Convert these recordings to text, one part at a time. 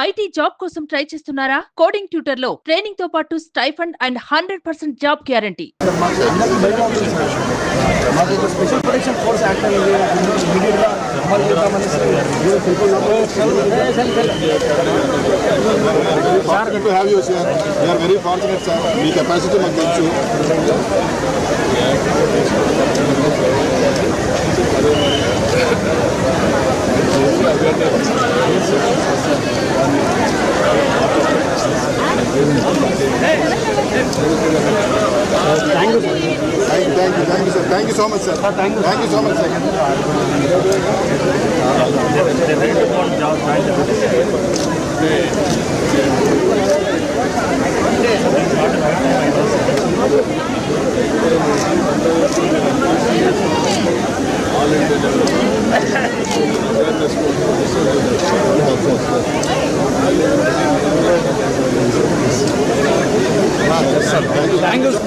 IT job కోసం try చేస్తున్నారా? Coding tutor లో ట్రైనింగ్ తో పాటు stipend and 100% job guarantee. Special protection force act అనేది ఇమీడియట్ గా అమలు చేద్దామని sir to have you sir. We are very fortunate sir. మీ కెపాసిటీ మాకు తెలుసు. Thank you sir. Thank you so much sir. Thank you so much sir.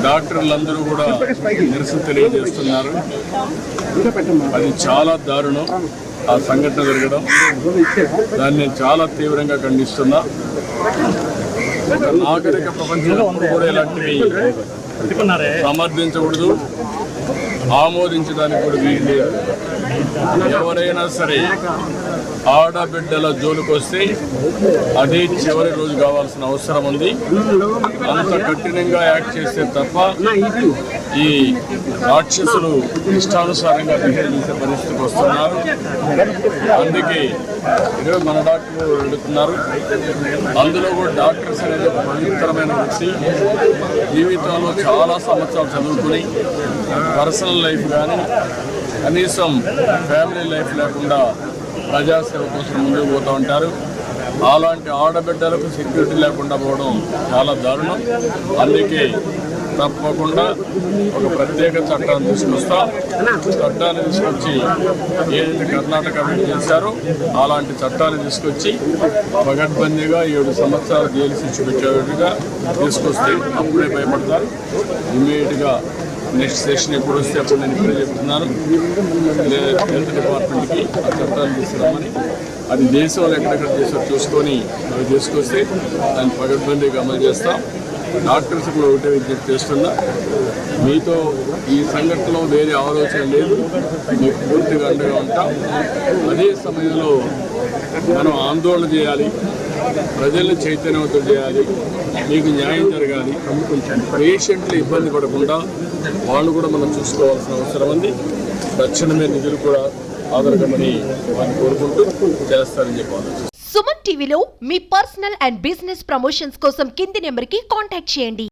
డాక్టర్లందరూ కూడా నిరసన తెలియజేస్తున్నారు. అది చాలా దారుణం ఆ సంఘటన జరగడం. దాన్ని నేను చాలా తీవ్రంగా ఖండిస్తున్నా. ఒక నాగరిక ప్రపంచంలో కూడా ఇలాంటివి సమర్థించకూడదు, ఆమోదించడానికి కూడా వీలు లేదు. ఎవరైనా సరే ఆడబిడ్డల జోలికి వస్తే అదే చివరి రోజు కావాల్సిన అవసరం ఉంది. అంత కఠినంగా యాక్ట్ చేస్తే తప్ప ఈ రాక్షసులు ఇష్టానుసారంగా బిహేవ్ చేసే పరిస్థితికి వస్తున్నారు. అందుకే ఈరోజు మన డాక్టర్లు అడుగుతున్నారు. అందులో కూడా డాక్టర్స్ అనేది ఒక పవిత్రమైన వ్యక్తి. జీవితంలో చాలా సంవత్సరాలు చదువుకుని పర్సనల్ లైఫ్ కానీ కనీసం ఫ్యామిలీ లైఫ్ లేకుండా ప్రజాసేవ కోసం ముందుకు పోతూ ఉంటారు. అలాంటి ఆడబిడ్డలకు సెక్యూరిటీ లేకుండా పోవడం చాలా దారుణం. అందుకే తప్పకుండా ఒక ప్రత్యేక చట్టాన్ని తీసుకొస్తాం. చట్టాన్ని తీసుకొచ్చి ఏదైతే కర్ణాటక అభివృద్ధి చేశారో అలాంటి చట్టాన్ని తీసుకొచ్చి పగడ్బందీగా 7 సంవత్సరాలు జైలు శిక్ష పెట్టేట్టుగా తీసుకొస్తే అప్పుడే భయపడతారు. ఇమ్మీడియట్గా నెక్స్ట్ సెషన్ ఎప్పుడు వస్తే అప్పుడు నేను ఇప్పుడే చెప్తున్నాను హెల్త్ డిపార్ట్మెంట్కి ఆ చట్టాలు తీసుకురామని. అది దేశంలో ఎక్కడెక్కడ చేసారో చూసుకొని అవి తీసుకొస్తే దాన్ని పగడ్బందీగా అమలు చేస్తాం. డాక్టర్స్ కూడా ఒకటే విజ్ఞప్తి చేస్తున్నా, మీతో ఈ సంఘటనలో వేరే ఆలోచన లేదు, మీకు పూర్తిగా అండగా ఉంటాం. అదే సమయంలో మనం ఆందోళన చేయాలి, ప్రజల్ని చైతన్యవంతం చేయాలి, మీకు న్యాయం జరగాలి. పేషెంట్లు ఇబ్బంది పడకుండా వాళ్ళు కూడా మనం చూసుకోవాల్సిన అవసరం ఉంది. తక్షణమే నిధులు కూడా ఆదరగమని వారిని కోరుకుంటూ చేస్తారని చెప్పాలి. సుమన్ టీవీలో మీ పర్సనల్ అండ్ బిజినెస్ ప్రమోషన్స్ కోసం కింది నెంబర్కి కాంటాక్ట్ చేయండి.